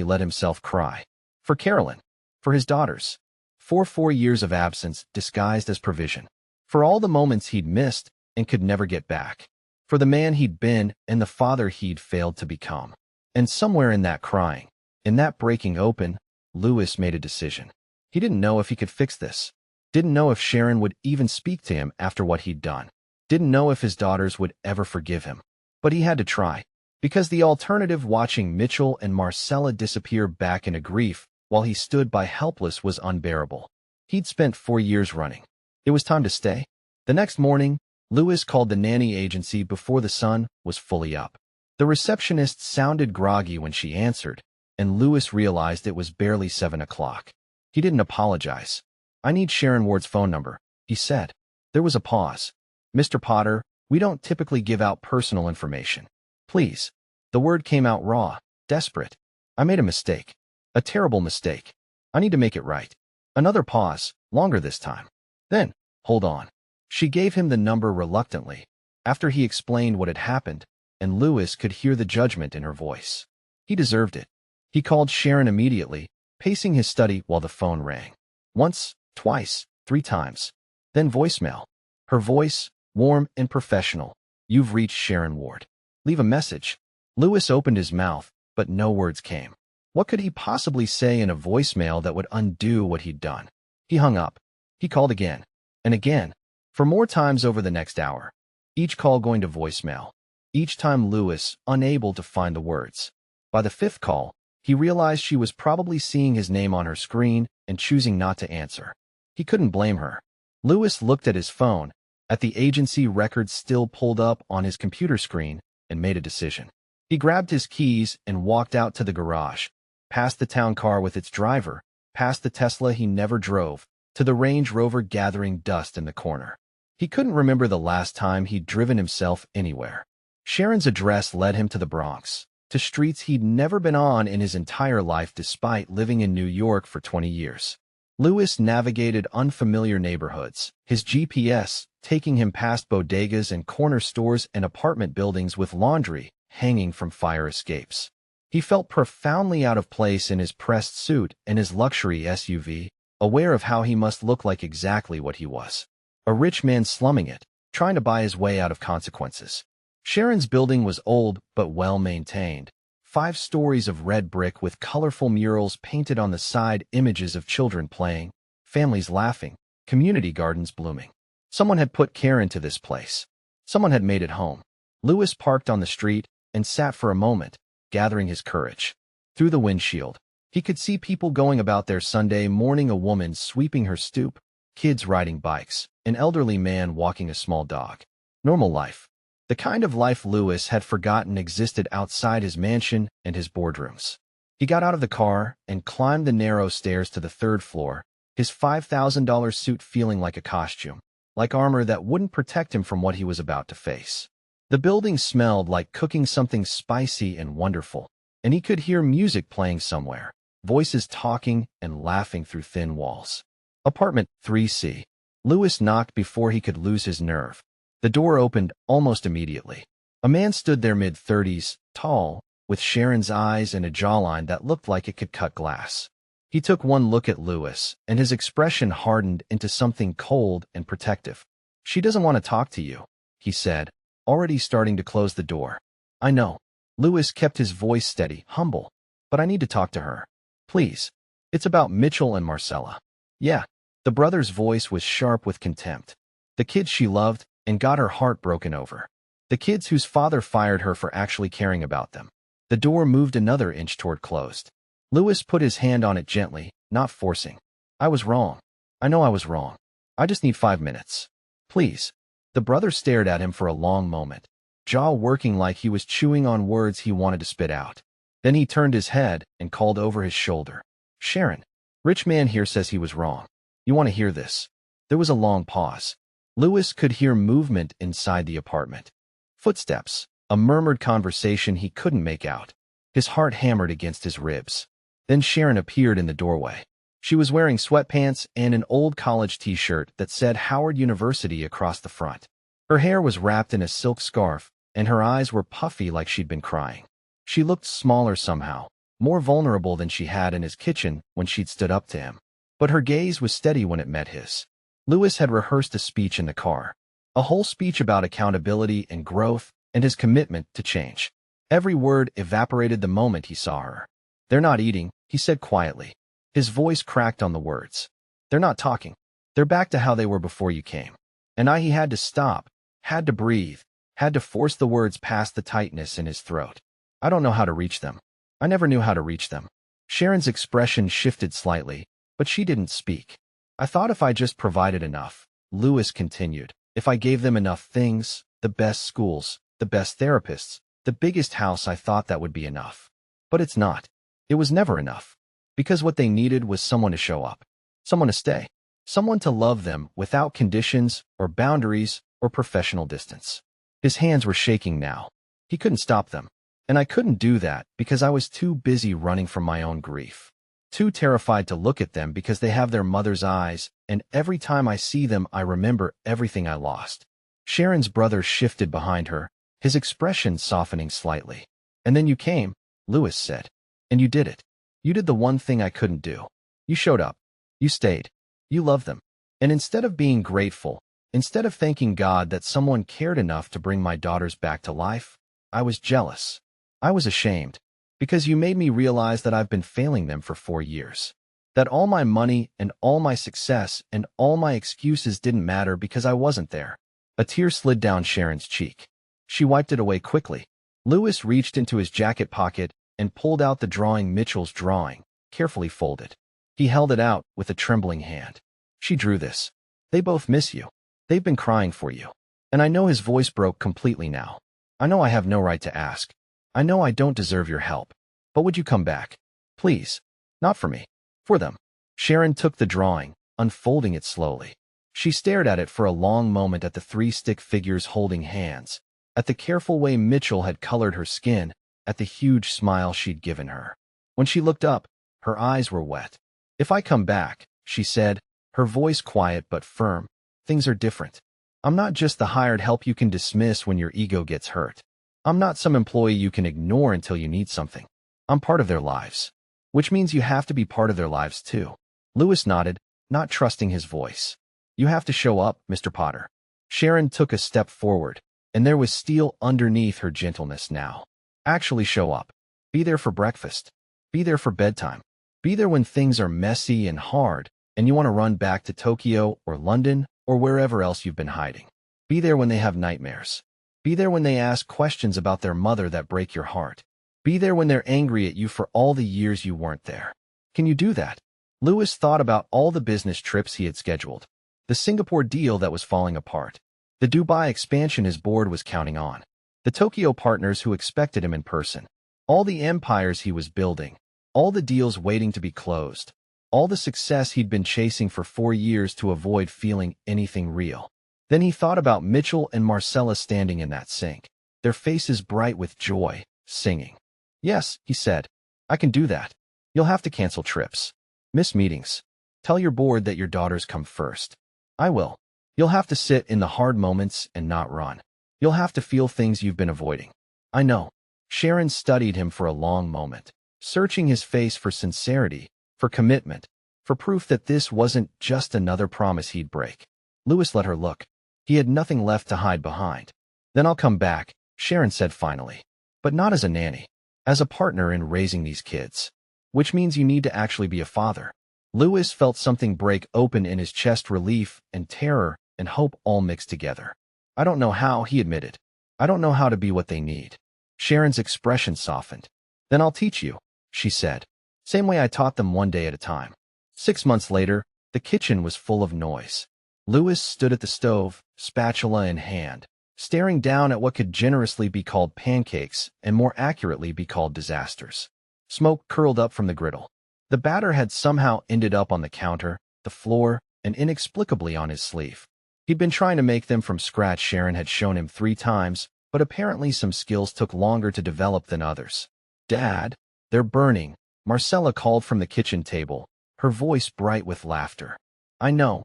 let himself cry. For Carolyn. For his daughters. For 4 years of absence disguised as provision. For all the moments he'd missed and could never get back. For the man he'd been and the father he'd failed to become. And somewhere in that crying, in that breaking open, Louis made a decision. He didn't know if he could fix this. Didn't know if Sharon would even speak to him after what he'd done. Didn't know if his daughters would ever forgive him. But he had to try. Because the alternative, watching Mitchell and Marcella disappear back into grief while he stood by helpless, was unbearable. He'd spent 4 years running. It was time to stay. The next morning, Louis called the nanny agency before the sun was fully up. The receptionist sounded groggy when she answered, and Louis realized it was barely 7 o'clock. He didn't apologize. "I need Sharon Ward's phone number," he said. There was a pause. "Mr. Potter, we don't typically give out personal information. Please." The word came out raw, desperate. "I made a mistake. A terrible mistake. I need to make it right." Another pause, longer this time. Then, "Hold on." She gave him the number reluctantly, after he explained what had happened, and Louis could hear the judgment in her voice. He deserved it. He called Sharon immediately, pacing his study while the phone rang. Once, twice, 3 times. Then voicemail. Her voice, warm and professional. "You've reached Sharon Ward. Leave a message." Louis opened his mouth, but no words came. What could he possibly say in a voicemail that would undo what he'd done? He hung up. He called again, and again, for more times over the next hour, each call going to voicemail. Each time Louis unable to find the words. By the 5th call, he realized she was probably seeing his name on her screen and choosing not to answer. He couldn't blame her. Louis looked at his phone, at the agency records still pulled up on his computer screen, and made a decision. He grabbed his keys and walked out to the garage, past the town car with its driver, past the Tesla he never drove, to the Range Rover gathering dust in the corner. He couldn't remember the last time he'd driven himself anywhere. Sharon's address led him to the Bronx, to streets he'd never been on in his entire life despite living in New York for 20 years. Louis navigated unfamiliar neighborhoods, his GPS taking him past bodegas and corner stores and apartment buildings with laundry hanging from fire escapes. He felt profoundly out of place in his pressed suit and his luxury SUV, aware of how he must look like exactly what he was. A rich man slumming it, trying to buy his way out of consequences. Sharon's building was old but well-maintained. 5 stories of red brick with colorful murals painted on the side, images of children playing, families laughing, community gardens blooming. Someone had put care into this place. Someone had made it home. Louis parked on the street and sat for a moment, gathering his courage. Through the windshield, he could see people going about their Sunday morning, a woman sweeping her stoop, kids riding bikes, an elderly man walking a small dog. Normal life. The kind of life Louis had forgotten existed outside his mansion and his boardrooms. He got out of the car and climbed the narrow stairs to the 3rd floor, his $5,000 suit feeling like a costume, like armor that wouldn't protect him from what he was about to face. The building smelled like cooking something spicy and wonderful, and he could hear music playing somewhere, voices talking and laughing through thin walls. Apartment 3C. Louis knocked before he could lose his nerve. The door opened almost immediately. A man stood there, mid-30s, tall, with Sharon's eyes and a jawline that looked like it could cut glass. He took one look at Louis, and his expression hardened into something cold and protective. "She doesn't want to talk to you," he said, already starting to close the door. "I know." Louis kept his voice steady, humble. "But I need to talk to her. Please. It's about Mitchell and Marcella." "Yeah." The brother's voice was sharp with contempt. "The kids she loved, and got her heart broken over. The kids whose father fired her for actually caring about them. The door moved another inch toward closed. Louis put his hand on it gently, not forcing. I was wrong. I know I was wrong. I just need 5 minutes. Please. The brother stared at him for a long moment, jaw working like he was chewing on words he wanted to spit out. Then he turned his head and called over his shoulder. Sharon. Rich man here says he was wrong. You want to hear this? There was a long pause. Louis could hear movement inside the apartment. Footsteps, a murmured conversation he couldn't make out. His heart hammered against his ribs. Then Sharon appeared in the doorway. She was wearing sweatpants and an old college t-shirt that said Howard University across the front. Her hair was wrapped in a silk scarf, and her eyes were puffy like she'd been crying. She looked smaller somehow, more vulnerable than she had in his kitchen when she'd stood up to him. But her gaze was steady when it met his. Louis had rehearsed a speech in the car. A whole speech about accountability and growth and his commitment to change. Every word evaporated the moment he saw her. They're not eating, he said quietly. His voice cracked on the words. They're not talking. They're back to how they were before you came. And he had to stop, had to breathe, had to force the words past the tightness in his throat. I don't know how to reach them. I never knew how to reach them. Sharon's expression shifted slightly, but she didn't speak. I thought if I just provided enough, Louis continued, if I gave them enough things, the best schools, the best therapists, the biggest house, I thought that would be enough. But it's not. It was never enough. Because what they needed was someone to show up, someone to stay, someone to love them without conditions or boundaries or professional distance. His hands were shaking now. He couldn't stop them. And I couldn't do that because I was too busy running from my own grief. Too terrified to look at them because they have their mother's eyes, and every time I see them I remember everything I lost. Sharon's brother shifted behind her, his expression softening slightly. And then you came, Louis said. And you did it. You did the one thing I couldn't do. You showed up. You stayed. You loved them. And instead of being grateful, instead of thanking God that someone cared enough to bring my daughters back to life, I was jealous. I was ashamed. Because you made me realize that I've been failing them for 4 years. That all my money and all my success and all my excuses didn't matter because I wasn't there. A tear slid down Sharon's cheek. She wiped it away quickly. Louis reached into his jacket pocket and pulled out the drawing, Mitchell's drawing, carefully folded. He held it out with a trembling hand. She drew this. They both miss you. They've been crying for you. And I know his voice broke completely now. I know I have no right to ask. I know I don't deserve your help. But would you come back? Please. Not for me. For them. Sharon took the drawing, unfolding it slowly. She stared at it for a long moment, at the 3 stick figures holding hands, at the careful way Mitchell had colored her skin, at the huge smile she'd given her. When she looked up, her eyes were wet. If I come back, she said, her voice quiet but firm, things are different. I'm not just the hired help you can dismiss when your ego gets hurt. I'm not some employee you can ignore until you need something. I'm part of their lives. Which means you have to be part of their lives too. Louis nodded, not trusting his voice. You have to show up, Mr. Potter. Sharon took a step forward, and there was steel underneath her gentleness now. Actually show up. Be there for breakfast. Be there for bedtime. Be there when things are messy and hard, and you want to run back to Tokyo or London or wherever else you've been hiding. Be there when they have nightmares. Be there when they ask questions about their mother that break your heart. Be there when they're angry at you for all the years you weren't there. Can you do that? Louis thought about all the business trips he had scheduled. The Singapore deal that was falling apart. The Dubai expansion his board was counting on. The Tokyo partners who expected him in person. All the empires he was building. All the deals waiting to be closed. All the success he'd been chasing for 4 years to avoid feeling anything real. Then he thought about Mitchell and Marcella standing in that sink, their faces bright with joy, singing. Yes, he said. I can do that. You'll have to cancel trips. Miss meetings. Tell your board that your daughters come first. I will. You'll have to sit in the hard moments and not run. You'll have to feel things you've been avoiding. I know. Sharon studied him for a long moment, searching his face for sincerity, for commitment, for proof that this wasn't just another promise he'd break. Louis let her look. He had nothing left to hide behind. Then I'll come back, Sharon said finally. But not as a nanny. As a partner in raising these kids. Which means you need to actually be a father. Louis felt something break open in his chest, relief and terror and hope all mixed together. I don't know how, he admitted. I don't know how to be what they need. Sharon's expression softened. Then I'll teach you, she said. Same way I taught them, one day at a time. 6 months later, the kitchen was full of noise. Louis stood at the stove, spatula in hand, staring down at what could generously be called pancakes and more accurately be called disasters. Smoke curled up from the griddle. The batter had somehow ended up on the counter, the floor, and inexplicably on his sleeve. He'd been trying to make them from scratch. Sharon had shown him 3 times, but apparently some skills took longer to develop than others. Dad, they're burning, Marcella called from the kitchen table, her voice bright with laughter. I know.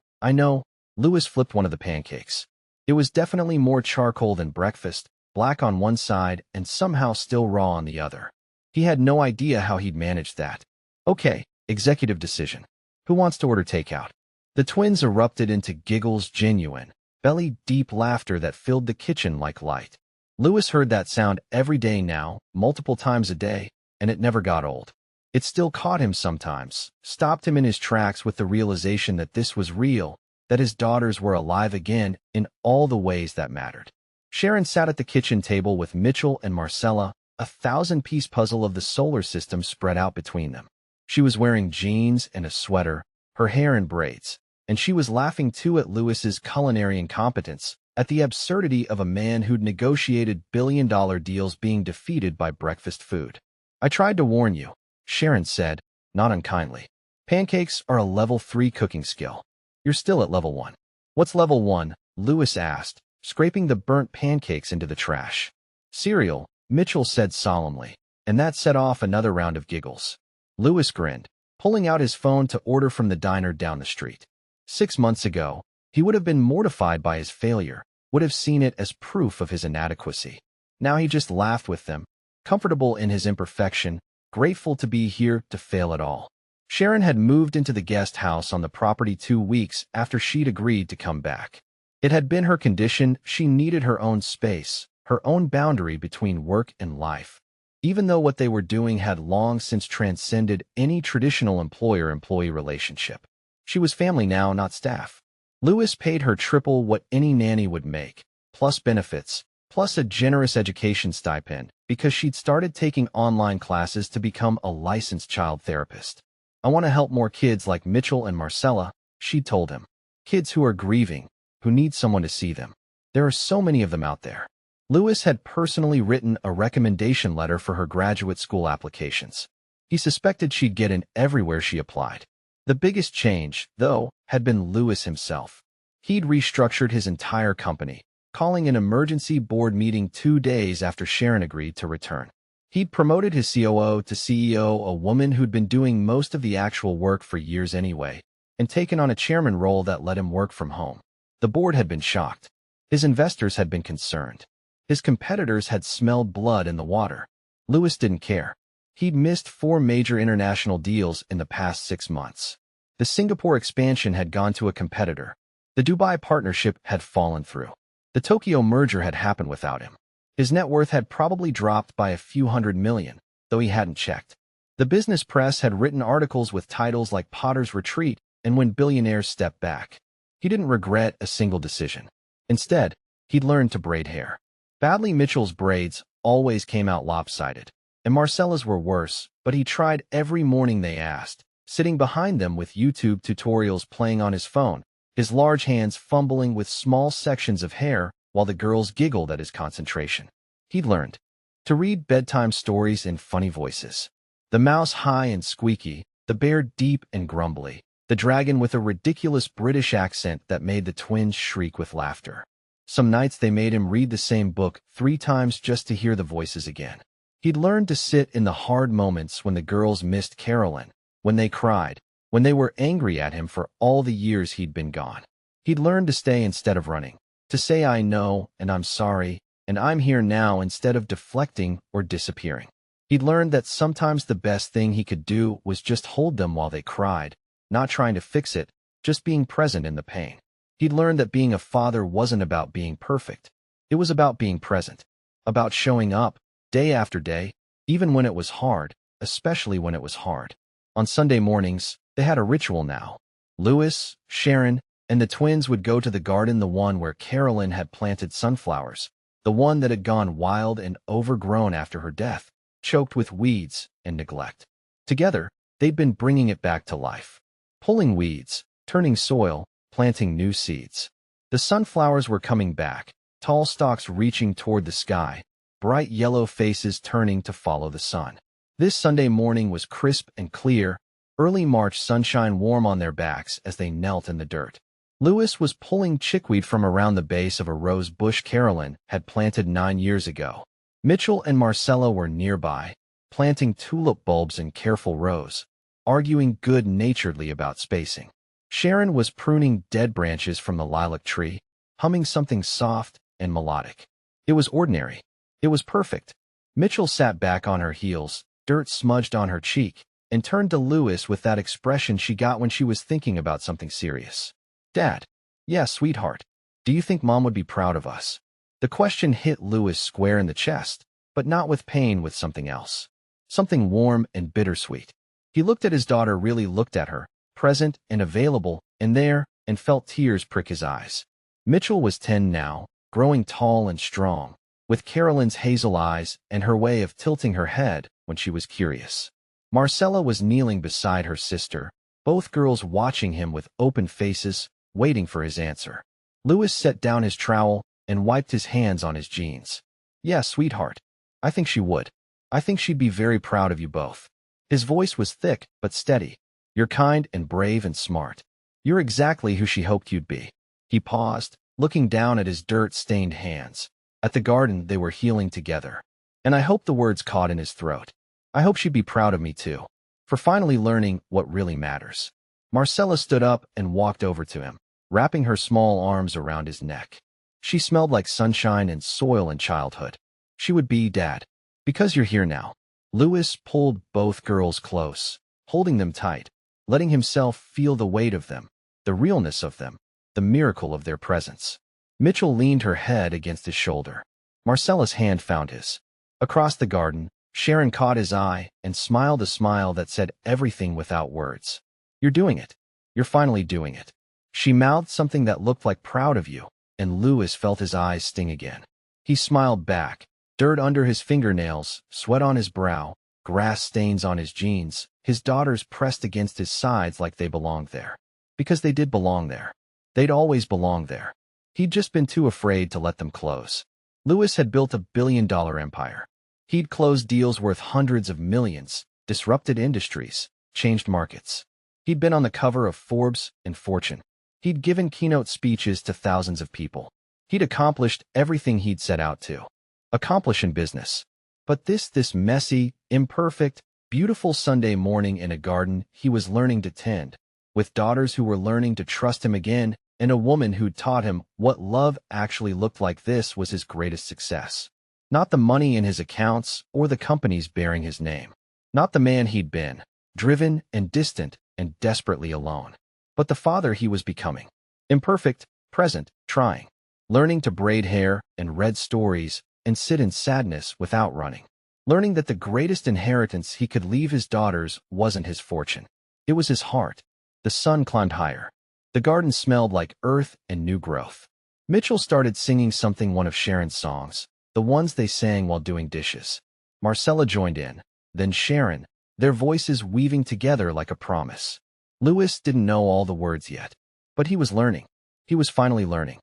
Louis flipped one of the pancakes. It was definitely more charcoal than breakfast, black on one side and somehow still raw on the other. He had no idea how he'd managed that. Okay, executive decision. Who wants to order takeout? The twins erupted into giggles, genuine, belly-deep laughter that filled the kitchen like light. Louis heard that sound every day now, multiple times a day, and it never got old. It still caught him sometimes, stopped him in his tracks with the realization that this was real, that his daughters were alive again in all the ways that mattered. Sharon sat at the kitchen table with Mitchell and Marcella, a 1,000-piece puzzle of the solar system spread out between them. She was wearing jeans and a sweater, her hair in braids, and she was laughing too at Louis's culinary incompetence, at the absurdity of a man who'd negotiated billion-dollar deals being defeated by breakfast food. I tried to warn you, Sharon said, not unkindly. Pancakes are a level 3 cooking skill. You're still at level 1. What's level 1? Louis asked, scraping the burnt pancakes into the trash. Cereal, Mitchell said solemnly, and that set off another round of giggles. Louis grinned, pulling out his phone to order from the diner down the street. 6 months ago, he would have been mortified by his failure, would have seen it as proof of his inadequacy. Now he just laughed with them, comfortable in his imperfection, grateful to be here to fail at all. Sharon had moved into the guest house on the property 2 weeks after she'd agreed to come back. It had been her condition. She needed her own space, her own boundary between work and life. Even though what they were doing had long since transcended any traditional employer-employee relationship. She was family now, not staff. Louis paid her triple what any nanny would make, plus benefits, plus a generous education stipend, because she'd started taking online classes to become a licensed child therapist. I want to help more kids like Mitchell and Marcella, she told him. Kids who are grieving, who need someone to see them. There are so many of them out there. Louis had personally written a recommendation letter for her graduate school applications. He suspected she'd get in everywhere she applied. The biggest change, though, had been Louis himself. He'd restructured his entire company, calling an emergency board meeting 2 days after Sharon agreed to return. He'd promoted his COO to CEO, a woman who'd been doing most of the actual work for years anyway, and taken on a chairman role that let him work from home. The board had been shocked. His investors had been concerned. His competitors had smelled blood in the water. Louis didn't care. He'd missed 4 major international deals in the past 6 months. The Singapore expansion had gone to a competitor. The Dubai partnership had fallen through. The Tokyo merger had happened without him. His net worth had probably dropped by a few $100 million, though he hadn't checked. The business press had written articles with titles like Potter's Retreat and When Billionaires Step Back. He didn't regret a single decision. Instead, he'd learned to braid hair. Badly, Mitchell's braids always came out lopsided, and Marcella's were worse, but he tried every morning they asked, sitting behind them with YouTube tutorials playing on his phone, his large hands fumbling with small sections of hair while the girls giggled at his concentration. He'd learned to read bedtime stories in funny voices. The mouse high and squeaky, the bear deep and grumbly, the dragon with a ridiculous British accent that made the twins shriek with laughter. Some nights they made him read the same book 3 times just to hear the voices again. He'd learned to sit in the hard moments when the girls missed Carolyn, when they cried, when they were angry at him for all the years he'd been gone. He'd learned to stay instead of running, to say I know and I'm sorry and I'm here now instead of deflecting or disappearing. He'd learned that sometimes the best thing he could do was just hold them while they cried, not trying to fix it, just being present in the pain. He'd learned that being a father wasn't about being perfect. It was about being present, about showing up, day after day, even when it was hard, especially when it was hard. On Sunday mornings, they had a ritual now. Louis, Sharon, and the twins would go to the garden, the one where Carolyn had planted sunflowers, the one that had gone wild and overgrown after her death, choked with weeds and neglect. Together, they'd been bringing it back to life, pulling weeds, turning soil, planting new seeds. The sunflowers were coming back, tall stalks reaching toward the sky, bright yellow faces turning to follow the sun. This Sunday morning was crisp and clear, early March sunshine warm on their backs as they knelt in the dirt. Louis was pulling chickweed from around the base of a rose bush Carolyn had planted 9 years ago. Mitchell and Marcella were nearby, planting tulip bulbs in careful rows, arguing good-naturedly about spacing. Sharon was pruning dead branches from the lilac tree, humming something soft and melodic. It was ordinary. It was perfect. Mitchell sat back on her heels, dirt smudged on her cheek, and turned to Louis with that expression she got when she was thinking about something serious. "Dad." "Yeah, sweetheart. Do you think Mom would be proud of us?" The question hit Louis square in the chest, but not with pain, with something else. Something warm and bittersweet. He looked at his daughter, really looked at her, present and available, and there, and felt tears prick his eyes. Mitchell was 10 now, growing tall and strong, with Carolyn's hazel eyes and her way of tilting her head when she was curious. Marcella was kneeling beside her sister, both girls watching him with open faces, waiting for his answer. Louis set down his trowel and wiped his hands on his jeans. "Yeah, sweetheart. I think she would. I think she'd be very proud of you both." His voice was thick but steady. "You're kind and brave and smart. You're exactly who she hoped you'd be." He paused, looking down at his dirt-stained hands. At the garden they were healing together. And I hope, the words caught in his throat, I hope she'd be proud of me too, for finally learning what really matters. Marcella stood up and walked over to him, wrapping her small arms around his neck. She smelled like sunshine and soil and childhood. She would be, "Dad, because you're here now." Louis pulled both girls close, holding them tight, letting himself feel the weight of them, the realness of them, the miracle of their presence. Mitchell leaned her head against his shoulder. Marcella's hand found his. Across the garden, Sharon caught his eye and smiled a smile that said everything without words. "You're doing it. You're finally doing it." She mouthed something that looked like "proud of you," and Louis felt his eyes sting again. He smiled back, dirt under his fingernails, sweat on his brow, grass stains on his jeans, his daughters pressed against his sides like they belonged there. Because they did belong there. They'd always belonged there. He'd just been too afraid to let them close. Louis had built a billion-dollar empire. He'd closed deals worth hundreds of millions, disrupted industries, changed markets. He'd been on the cover of Forbes and Fortune. He'd given keynote speeches to thousands of people. He'd accomplished everything he'd set out to accomplish in business. But this messy, imperfect, beautiful Sunday morning in a garden he was learning to tend, with daughters who were learning to trust him again, and a woman who'd taught him what love actually looked like, this was his greatest success. Not the money in his accounts or the companies bearing his name. Not the man he'd been, driven and distant and desperately alone. But the father he was becoming. Imperfect, present, trying. Learning to braid hair and read stories and sit in sadness without running. Learning that the greatest inheritance he could leave his daughters wasn't his fortune. It was his heart. The sun climbed higher. The garden smelled like earth and new growth. Mitchell started singing something, one of Sharon's songs, the ones they sang while doing dishes. Marcella joined in, then Sharon, their voices weaving together like a promise. Louis didn't know all the words yet, but he was learning. He was finally learning.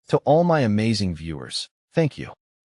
To all my amazing viewers, thank you.